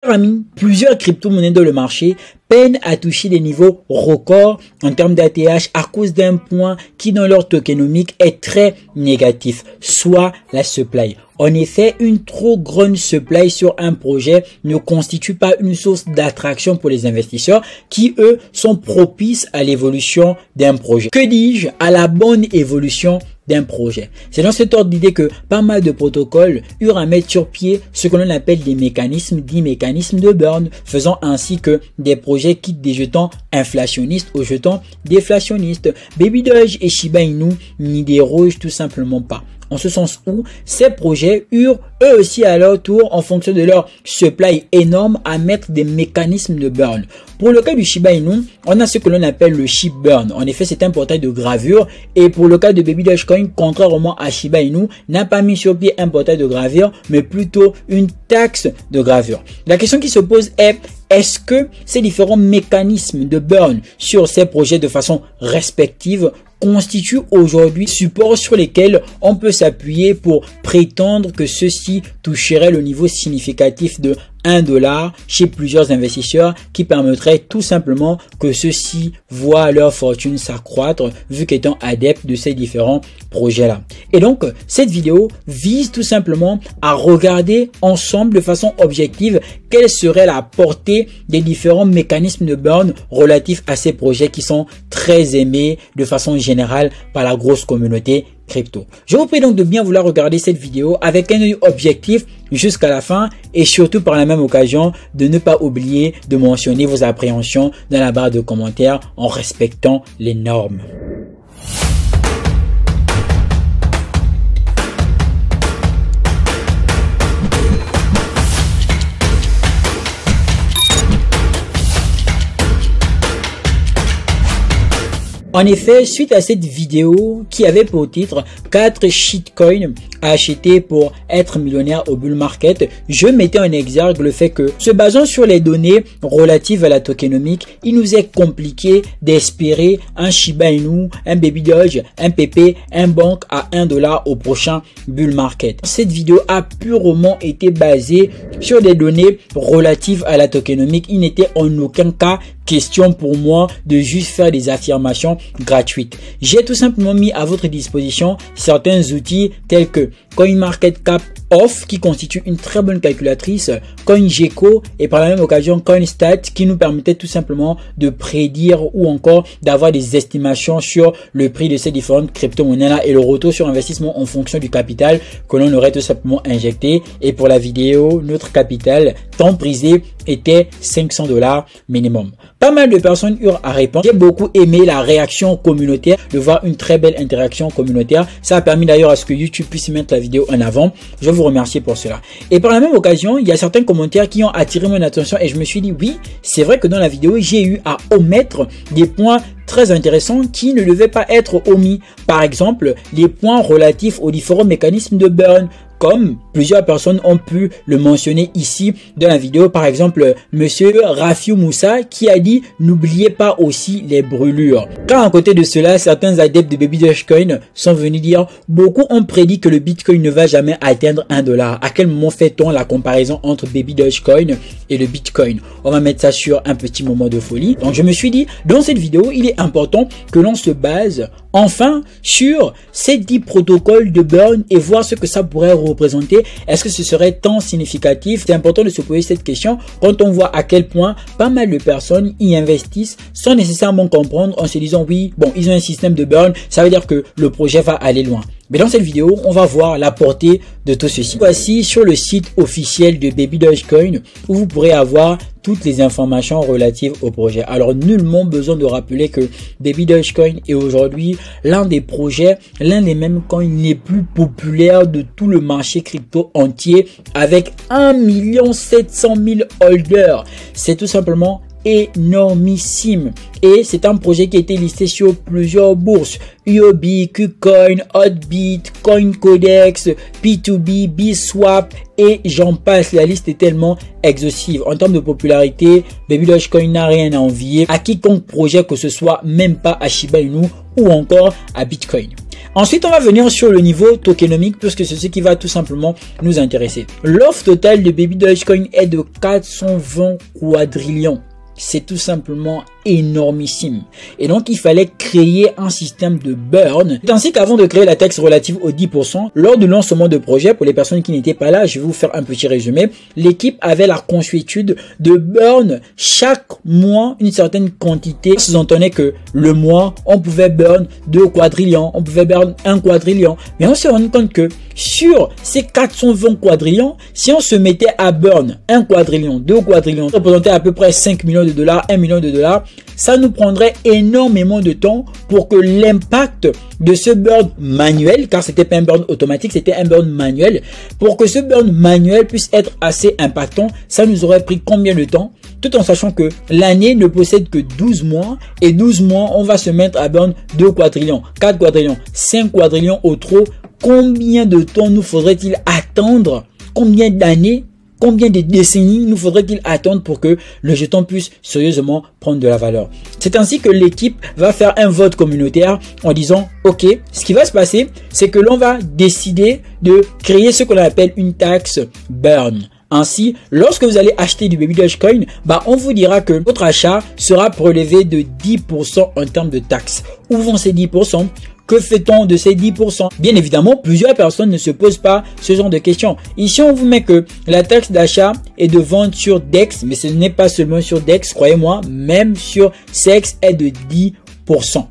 Amis, plusieurs crypto-monnaies dans le marché peinent à toucher des niveaux records en termes d'ATH à cause d'un point qui dans leur tokenomique est très négatif, soit la supply. En effet, une trop grande supply sur un projet ne constitue pas une source d'attraction pour les investisseurs qui, eux, sont propices à l'évolution d'un projet. Que dis-je? À la bonne évolution d'un projet. C'est dans cet ordre d'idée que pas mal de protocoles eurent à mettre sur pied ce que l'on appelle des mécanismes, dits mécanismes de burn, faisant ainsi que des projets quittent des jetons inflationnistes aux jetons déflationnistes. Baby Doge et Shiba Inu n'y dérogent tout simplement pas. En ce sens où ces projets eurent eux aussi à leur tour, en fonction de leur supply énorme, à mettre des mécanismes de burn. Pour le cas du Shiba Inu, on a ce que l'on appelle le SHIB burn. En effet, c'est un portail de gravure. Et pour le cas de Baby Dogecoin, contrairement à Shiba Inu, n'a pas mis sur pied un portail de gravure, mais plutôt une taxe de gravure. La question qui se pose est-ce que ces différents mécanismes de burn sur ces projets de façon respective constituent aujourd'hui support sur lesquels on peut s'appuyer pour prétendre que ceci toucherait le niveau significatif de $1 chez plusieurs investisseurs, qui permettrait tout simplement que ceux-ci voient leur fortune s'accroître vu qu'étant adeptes de ces différents projets-là. Et donc, cette vidéo vise tout simplement à regarder ensemble de façon objective quelle serait la portée des différents mécanismes de burn relatifs à ces projets qui sont très aimés de façon générale par la grosse communauté crypto. Je vous prie donc de bien vouloir regarder cette vidéo avec un œil objectif jusqu'à la fin et surtout par la même occasion de ne pas oublier de mentionner vos appréhensions dans la barre de commentaires en respectant les normes. En effet, suite à cette vidéo qui avait pour titre 4 shitcoins à acheter pour être millionnaire au bull market, je mettais en exergue le fait que, se basant sur les données relatives à la tokenomique, il nous est compliqué d'espérer un Shiba Inu, un Baby Doge, un PP, un Bonk à $1 au prochain bull market. Cette vidéo a purement été basée sur des données relatives à la tokenomique. Il n'était en aucun cas question pour moi de juste faire des affirmations gratuites. J'ai tout simplement mis à votre disposition certains outils tels que CoinMarketCap Off, qui constitue une très bonne calculatrice, CoinGecko et par la même occasion CoinStat, qui nous permettait tout simplement de prédire ou encore d'avoir des estimations sur le prix de ces différentes crypto-monnaies-là et le retour sur investissement en fonction du capital que l'on aurait tout simplement injecté. Et pour la vidéo, notre capital tant prisé était $500 minimum. Pas mal de personnes eurent à répondre. J'ai beaucoup aimé la réaction communautaire, de voir une très belle interaction communautaire. Ça a permis d'ailleurs à ce que YouTube puisse mettre la vidéo en avant. Je vous remercie pour cela. Et par la même occasion, il y a certains commentaires qui ont attiré mon attention et je me suis dit oui, c'est vrai que dans la vidéo, j'ai eu à omettre des points très intéressants qui ne devaient pas être omis. Par exemple, les points relatifs aux différents mécanismes de burn, comme plusieurs personnes ont pu le mentionner ici dans la vidéo. Par exemple, monsieur Rafiou Moussa qui a dit n'oubliez pas aussi les brûlures. Car à côté de cela, certains adeptes de Baby Dogecoin sont venus dire beaucoup ont prédit que le Bitcoin ne va jamais atteindre $1. À quel moment fait-on la comparaison entre Baby Dogecoin et le Bitcoin? On va mettre ça sur un petit moment de folie. Donc je me suis dit, dans cette vidéo, il est important que l'on se base enfin sur ces 10 protocoles de burn et voir ce que ça pourrait représenter. Est-ce que ce serait tant significatif? C'est important de se poser cette question quand on voit à quel point pas mal de personnes y investissent sans nécessairement comprendre, en se disant oui, bon, ils ont un système de burn, ça veut dire que le projet va aller loin. Mais dans cette vidéo, on va voir la portée de tout ceci. Voici sur le site officiel de Baby Dogecoin où vous pourrez avoir toutes les informations relatives au projet. Alors, nullement besoin de rappeler que Baby Dogecoin est aujourd'hui l'un des projets, l'un des mêmes coins les plus populaires de tout le marché crypto entier avec 1 700 000 holders. C'est tout simplement énormissime et c'est un projet qui a été listé sur plusieurs bourses: UOB, KuCoin, Hotbit, CoinCodex, P2B, Bswap et j'en passe. La liste est tellement exhaustive. En termes de popularité, Baby Dogecoin n'a rien à envier à quiconque projet que ce soit, même pas à Shiba Inu ou encore à Bitcoin. Ensuite, on va venir sur le niveau tokenomique puisque c'est ce qui va tout simplement nous intéresser. L'offre totale de Baby Dogecoin est de 420 quadrillions. C'est tout simplement énormissime. Et donc, il fallait créer un système de burn. C'est ainsi qu'avant de créer la taxe relative aux 10%, lors du lancement de projet, pour les personnes qui n'étaient pas là, je vais vous faire un petit résumé. L'équipe avait la consuétude de burn chaque mois une certaine quantité. Ça sous-entendait que le mois, on pouvait burn 2 quadrillions, on pouvait burn 1 quadrillion. Mais on s'est rendu compte que sur ces 420 quadrillions, si on se mettait à burn 1 quadrillion, 2 quadrillions, ça représentait à peu près 5 millions de dollars, 1 million de dollars, ça nous prendrait énormément de temps pour que l'impact de ce burn manuel, car c'était pas un burn automatique, c'était un burn manuel, pour que ce burn manuel puisse être assez impactant, ça nous aurait pris combien de temps? Tout en sachant que l'année ne possède que 12 mois, et 12 mois, on va se mettre à burn 2 quadrillions, 4 quadrillions, 5 quadrillions au trop. Combien de temps nous faudrait-il attendre? Combien d'années? Combien de décennies nous faudrait-il attendre pour que le jeton puisse sérieusement prendre de la valeur? C'est ainsi que l'équipe va faire un vote communautaire en disant, ok, ce qui va se passer, c'est que l'on va décider de créer ce qu'on appelle une taxe burn. Ainsi, lorsque vous allez acheter du Baby Dogecoin, on vous dira que votre achat sera prélevé de 10% en termes de taxes. Où vont ces 10%? Que fait-on de ces 10%? Bien évidemment, plusieurs personnes ne se posent pas ce genre de questions. Ici, on vous met que la taxe d'achat et de vente sur DEX, mais ce n'est pas seulement sur DEX, croyez-moi, même sur CEX est de 10%.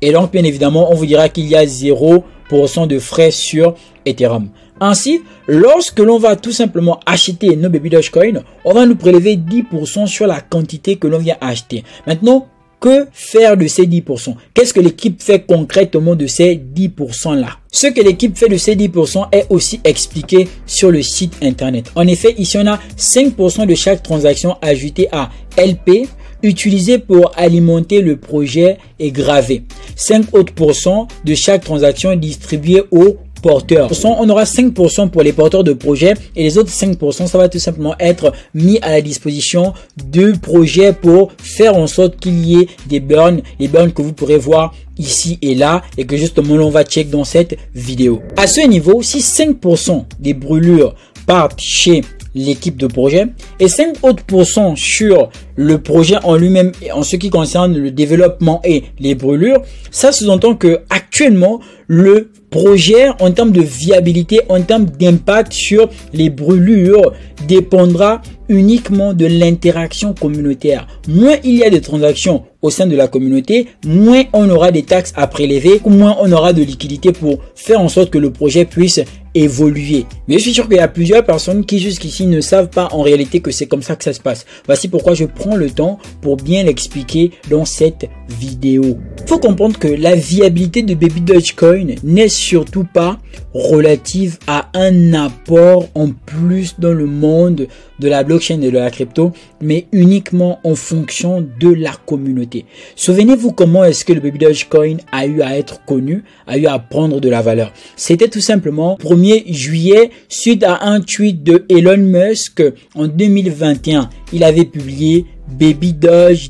Et donc, bien évidemment, on vous dira qu'il y a 0% de frais sur Ethereum. Ainsi, lorsque l'on va tout simplement acheter nos Baby Dogecoin, on va nous prélever 10% sur la quantité que l'on vient acheter. Maintenant, que faire de ces 10%? Qu'est-ce que l'équipe fait concrètement de ces 10% là? Ce que l'équipe fait de ces 10% est aussi expliqué sur le site internet. En effet, ici on a 5% de chaque transaction ajoutée à LP, utilisé pour alimenter le projet et gravé. 5 autres % de chaque transaction distribuée aux porteurs. On aura 5% pour les porteurs de projets et les autres 5%, ça va tout simplement être mis à la disposition de projets pour faire en sorte qu'il y ait des burns, les burns que vous pourrez voir ici et là et que justement on va check dans cette vidéo. À ce niveau, si 5% des brûlures partent chez l'équipe de projet et 5 autres % sur le projet en lui-même en ce qui concerne le développement et les brûlures, ça sous-entend que actuellement le projet en termes de viabilité, en termes d'impact sur les brûlures dépendra uniquement de l'interaction communautaire. Moins il y a de transactions au sein de la communauté, moins on aura des taxes à prélever, moins on aura de liquidité pour faire en sorte que le projet puisse évoluer. Mais je suis sûr qu'il y a plusieurs personnes qui jusqu'ici ne savent pas en réalité que c'est comme ça que ça se passe. Voici pourquoi je prends le temps pour bien l'expliquer dans cette vidéo. Il faut comprendre que la viabilité de Baby Dogecoin n'est surtout pas relative à un apport en plus dans le monde de la blockchain et de la crypto, mais uniquement en fonction de la communauté. Souvenez-vous comment est-ce que le Baby Dogecoin a eu à être connu, a eu à prendre de la valeur. C'était tout simplement 1er juillet suite à un tweet de Elon Musk en 2021. Il avait publié Baby Doge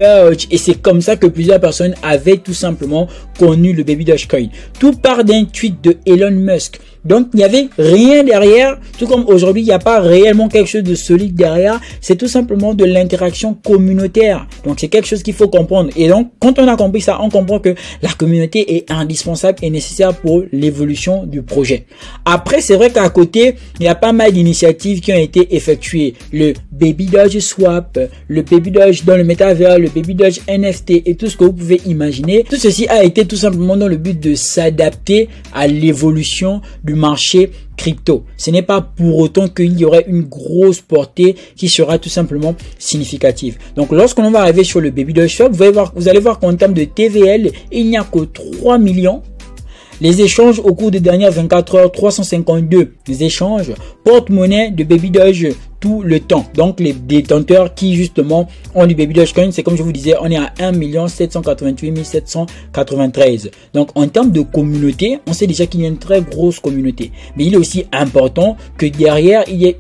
et c'est comme ça que plusieurs personnes avaient tout simplement connu le Baby Dogecoin. Tout part d'un tweet de Elon Musk. Donc, il n'y avait rien derrière, tout comme aujourd'hui, il n'y a pas réellement quelque chose de solide derrière. C'est tout simplement de l'interaction communautaire. Donc, c'est quelque chose qu'il faut comprendre. Et donc, quand on a compris ça, on comprend que la communauté est indispensable et nécessaire pour l'évolution du projet. Après, c'est vrai qu'à côté, il y a pas mal d'initiatives qui ont été effectuées. Le Baby Doge Swap, le Baby Doge dans le métavers, le Baby Doge NFT et tout ce que vous pouvez imaginer. Tout ceci a été tout simplement dans le but de s'adapter à l'évolution du marché crypto. Ce n'est pas pour autant qu'il y aurait une grosse portée qui sera tout simplement significative. Donc lorsqu'on va arriver sur le Baby Doge Swap, vous allez voir qu'en termes de TVL, il n'y a que 3 millions. Les échanges au cours des dernières 24 heures, 352 échanges, porte-monnaie de Baby Doge tout le temps. Donc les détenteurs qui justement ont du Baby Dogecoin, c'est comme je vous disais, on est à 1 788 793. Donc en termes de communauté, on sait déjà qu'il y a une très grosse communauté. Mais il est aussi important que derrière, il y ait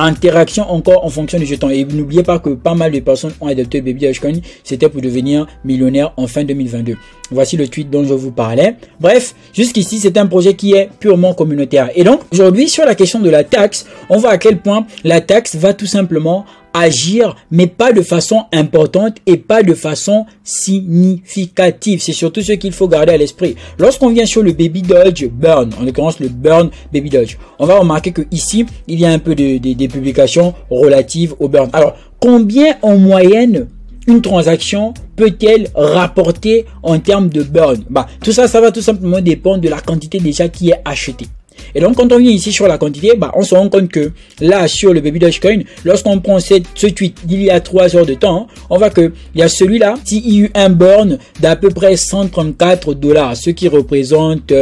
interaction encore en fonction du jeton. Et n'oubliez pas que pas mal de personnes ont adopté Baby Dogecoin. C'était pour devenir millionnaire en fin 2022. Voici le tweet dont je vous parlais. Bref, jusqu'ici, c'est un projet qui est purement communautaire. Et donc, aujourd'hui, sur la question de la taxe, on voit à quel point la taxe va tout simplement agir, mais pas de façon importante et pas de façon significative. C'est surtout ce qu'il faut garder à l'esprit. Lorsqu'on vient sur le Baby Doge Burn, en l'occurrence le Burn Baby Doge, on va remarquer que ici, il y a un peu des publications relatives au Burn. Alors, combien en moyenne une transaction peut-elle rapporter en termes de burn? Tout ça, ça va tout simplement dépendre de la quantité déjà qui est achetée. Et donc, quand on vient ici sur la quantité, on se rend compte que là, sur le Baby Dogecoin, lorsqu'on prend ce tweet d'il y a 3 heures de temps, on voit que il y a celui-là, s'il y a eu un burn d'à peu près 134 $, ce qui représente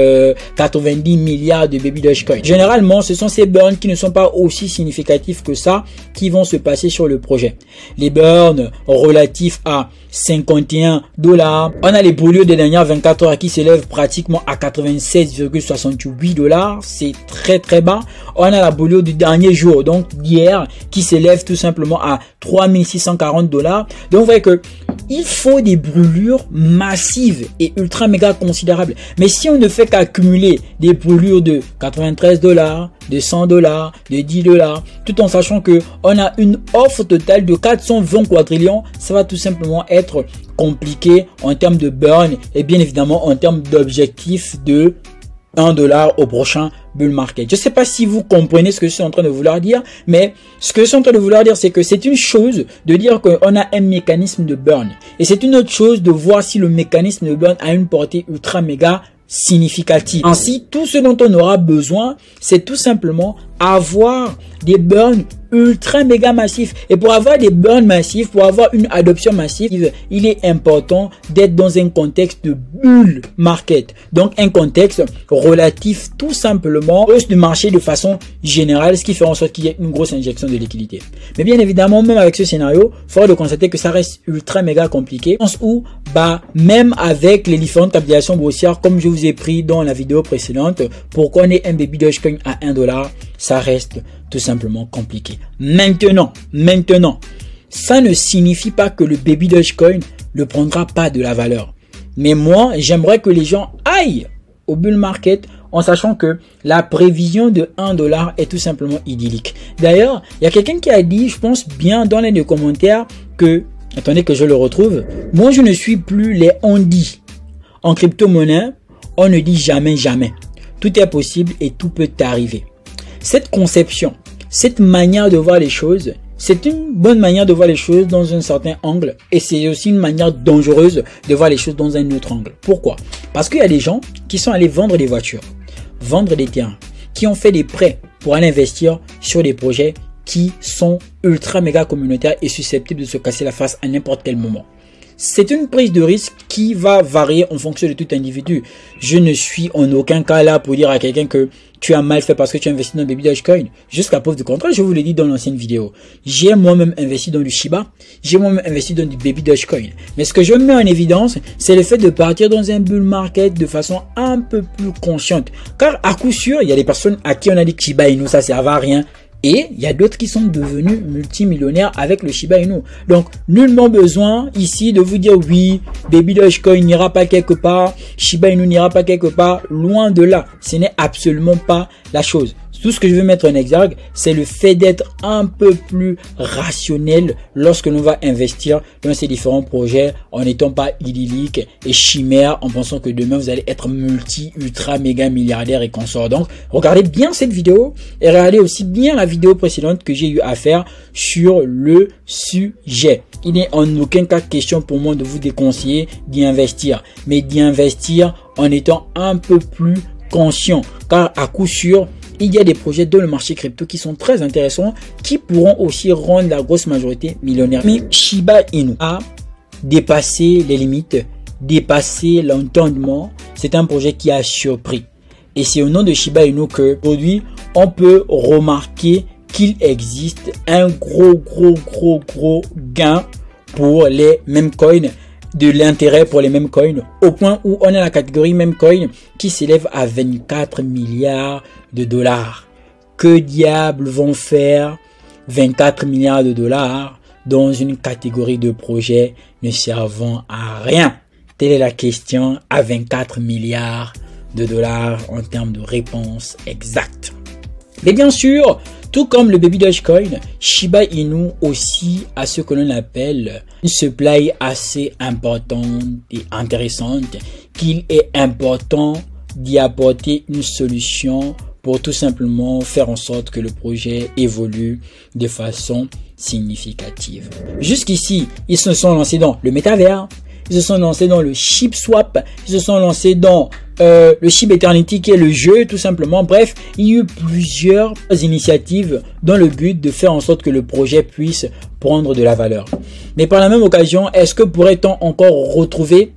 90 milliards de Baby Dogecoin. Généralement, ce sont ces burns qui ne sont pas aussi significatifs que ça qui vont se passer sur le projet. Les burns relatifs à 51 $. On a les brûlures des dernières 24 heures qui s'élèvent pratiquement à 96,68 $. C'est très très bas. On a la brûlure du dernier jour, donc d'hier, qui s'élève tout simplement à 3640 $. Donc vous voyez que il faut des brûlures massives et ultra méga considérables. Mais si on ne fait qu'accumuler des brûlures de 93 $, de 100 $, de 10 $, tout en sachant que on a une offre totale de 420 quadrillions, ça va tout simplement être compliqué en termes de burn et bien évidemment en termes d'objectif de 1 $ au prochain bull market. Je ne sais pas si vous comprenez ce que je suis en train de vouloir dire, mais ce que je suis en train de vouloir dire, c'est que c'est une chose de dire qu'on a un mécanisme de burn. Et c'est une autre chose de voir si le mécanisme de burn a une portée ultra méga significative. Ainsi, tout ce dont on aura besoin, c'est tout simplement avoir des burns ultra méga massifs. Et pour avoir des burns massifs, pour avoir une adoption massive, il est important d'être dans un contexte de bull market. Donc un contexte relatif tout simplement hausse du marché de façon générale, ce qui fait en sorte qu'il y ait une grosse injection de liquidité. Mais bien évidemment, même avec ce scénario, il faudra de constater que ça reste ultra méga compliqué. Où, même avec les différentes capitalisations boursières, comme je vous ai pris dans la vidéo précédente, pour qu'on ait un Baby Dogecoin à 1 $, ça reste tout simplement compliqué. Maintenant, ça ne signifie pas que le Baby Dogecoin ne prendra pas de la valeur. Mais moi, j'aimerais que les gens aillent au bull market en sachant que la prévision de 1 $ est tout simplement idyllique. D'ailleurs, il y a quelqu'un qui a dit, je pense bien dans les commentaires, que, attendez que je le retrouve, moi je ne suis plus les on dit. En crypto-monnaie, on ne dit jamais jamais. Tout est possible et tout peut arriver. Cette conception, cette manière de voir les choses, c'est une bonne manière de voir les choses dans un certain angle et c'est aussi une manière dangereuse de voir les choses dans un autre angle. Pourquoi? Parce qu'il y a des gens qui sont allés vendre des voitures, vendre des terrains, qui ont fait des prêts pour aller investir sur des projets qui sont ultra méga communautaires et susceptibles de se casser la face à n'importe quel moment. C'est une prise de risque qui va varier en fonction de tout individu. Je ne suis en aucun cas là pour dire à quelqu'un que tu as mal fait parce que tu as investi dans Baby Dogecoin. Jusqu'à preuve du contraire, je vous l'ai dit dans l'ancienne vidéo. J'ai moi-même investi dans du Shiba. J'ai moi-même investi dans du Baby Dogecoin. Mais ce que je mets en évidence, c'est le fait de partir dans un bull market de façon un peu plus consciente. Car à coup sûr, il y a des personnes à qui on a dit que Shiba Inu, ça ne servait à rien. Et il y a d'autres qui sont devenus multimillionnaires avec le Shiba Inu. Donc, nullement besoin ici de vous dire oui, Baby Dogecoin n'ira pas quelque part, Shiba Inu n'ira pas quelque part. Loin de là, ce n'est absolument pas la chose. Tout ce que je veux mettre en exergue, c'est le fait d'être un peu plus rationnel lorsque l'on va investir dans ces différents projets en n'étant pas idyllique et chimère en pensant que demain vous allez être ultra méga milliardaire et consort. Donc, regardez bien cette vidéo et regardez aussi bien la vidéo précédente que j'ai eu à faire sur le sujet. Il n'est en aucun cas question pour moi de vous déconseiller d'y investir, mais d'y investir en étant un peu plus conscient, car à coup sûr, il y a des projets dans le marché crypto qui sont très intéressants, qui pourront aussi rendre la grosse majorité millionnaire. Mais Shiba Inu a dépassé les limites, dépassé l'entendement. C'est un projet qui a surpris. Et c'est au nom de Shiba Inu que aujourd'hui, on peut remarquer qu'il existe un gros gain pour les mêmes coins, de l'intérêt pour les mêmes coins, au point où on a la catégorie même coin qui s'élève à 24 milliards de dollars. Que diable vont faire 24 milliards de dollars dans une catégorie de projets ne servant à rien? Telle est la question à 24 milliards de dollars en termes de réponse exacte. Mais bien sûr, tout comme le Baby Dogecoin, Shiba Inu aussi a ce que l'on appelle une supply assez importante et intéressante qu'il est important d'y apporter une solution pour tout simplement faire en sorte que le projet évolue de façon significative. Jusqu'ici, ils se sont lancés dans le métavers, ils se sont lancés dans le SHIB Swap, ils se sont lancés dans le SHIB Eternity qui est le jeu tout simplement. Bref, il y a eu plusieurs initiatives dans le but de faire en sorte que le projet puisse prendre de la valeur. Mais par la même occasion, est-ce que pourrait-on encore retrouver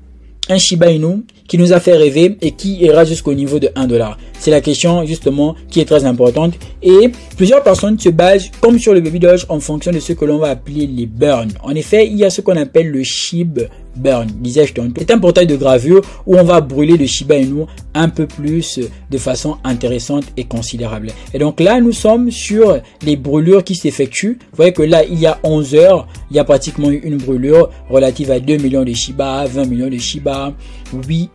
un Shiba Inu qui nous a fait rêver et qui ira jusqu'au niveau de 1 $? C'est la question justement qui est très importante et plusieurs personnes se basent comme sur le Baby Doge en fonction de ce que l'on va appeler les burns. En effet, il y a ce qu'on appelle le SHIB Burn, disais-je tantôt. C'est un portail de gravure où on va brûler le Shiba Inu un peu plus de façon intéressante et considérable. Et donc là, nous sommes sur les brûlures qui s'effectuent. Vous voyez que là, il y a 11 heures, il y a pratiquement eu une brûlure relative à 2 millions de Shiba, 20 millions de Shiba, 8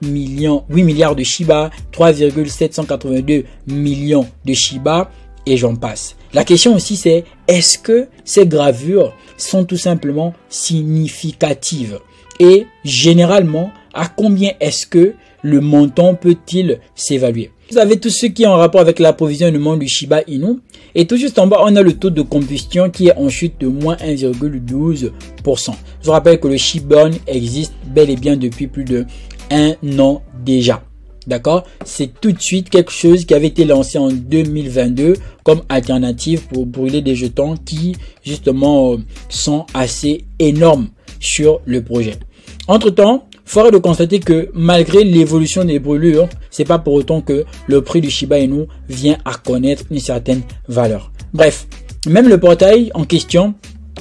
milliards de Shiba, 3,782 millions de Shiba et j'en passe. La question aussi c'est, est-ce que ces gravures sont tout simplement significatives? Et généralement, à combien est-ce que le montant peut-il s'évaluer? Vous avez tout ce qui est en rapport avec l'approvisionnement du Shiba Inu. Et tout juste en bas, on a le taux de combustion qui est en chute de moins 1,12%. Je vous rappelle que le SHIB Burn existe bel et bien depuis plus de 1 an déjà. D'accord? C'est tout de suite quelque chose qui avait été lancé en 2022 comme alternative pour brûler des jetons qui justement sont assez énormes sur le projet. Entre-temps, fort est de constater que malgré l'évolution des brûlures, c'est pas pour autant que le prix du Shiba Inu vient à connaître une certaine valeur. Bref, même le portail en question,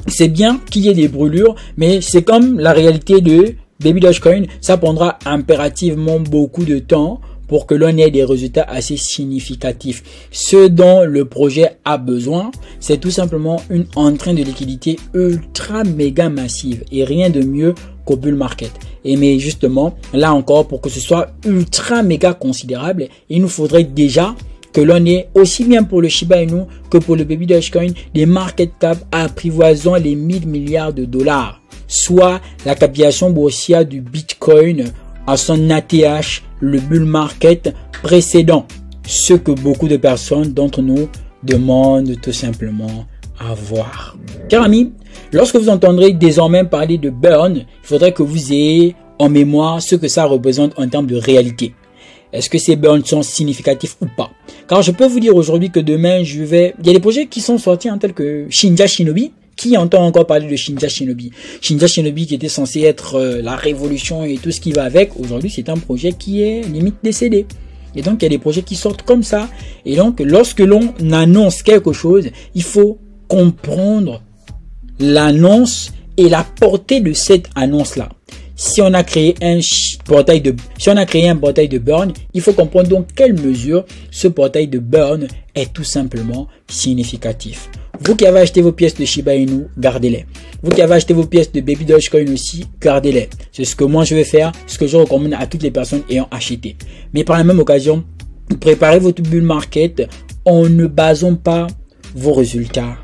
c'est bien qu'il y ait des brûlures, mais c'est comme la réalité de Baby Dogecoin, ça prendra impérativement beaucoup de temps pour que l'on ait des résultats assez significatifs. Ce dont le projet a besoin, c'est tout simplement une entrée de liquidité ultra méga massive et rien de mieux qu'au bull market. Et mais justement, là encore, pour que ce soit ultra méga considérable, il nous faudrait déjà que l'on ait aussi bien pour le Shiba Inu que pour le Baby Dogecoin des market cap apprivoisant les 1000 milliards de dollars, soit la capitalisation boursière du Bitcoin à son ATH, le bull market précédent, ce que beaucoup de personnes d'entre nous demandent tout simplement à voir. Chers amis, lorsque vous entendrez désormais parler de burn, il faudrait que vous ayez en mémoire ce que ça représente en termes de réalité. Est-ce que ces burns sont significatifs ou pas? Car je peux vous dire aujourd'hui que demain, il y a des projets qui sont sortis tels que Shinja Shinobi. Qui entend encore parler de Shinja Shinobi? Shinja Shinobi qui était censé être la révolution et tout ce qui va avec, aujourd'hui c'est un projet qui est limite décédé. Et donc il y a des projets qui sortent comme ça. Et donc lorsque l'on annonce quelque chose, il faut comprendre l'annonce et la portée de cette annonce-là. Si on a créé un portail de burn, il faut comprendre dans quelle mesure ce portail de burn est tout simplement significatif. Vous qui avez acheté vos pièces de Shiba Inu, gardez-les. Vous qui avez acheté vos pièces de Baby Dogecoin aussi, gardez-les. C'est ce que moi je vais faire, ce que je recommande à toutes les personnes ayant acheté. Mais par la même occasion, préparez votre bull market en ne basant pas vos résultats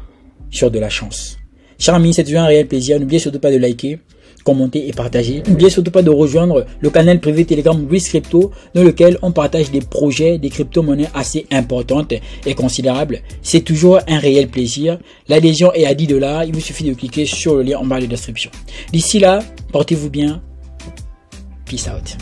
sur de la chance. Chers amis, c'est toujours un réel plaisir. N'oubliez surtout pas de liker, commenter et partager. N'oubliez surtout pas de rejoindre le canal privé Telegram WizCrypto dans lequel on partage des projets, des crypto-monnaies assez importantes et considérables. C'est toujours un réel plaisir. L'adhésion est à 10 $. Il vous suffit de cliquer sur le lien en bas de la description. D'ici là, portez-vous bien. Peace out.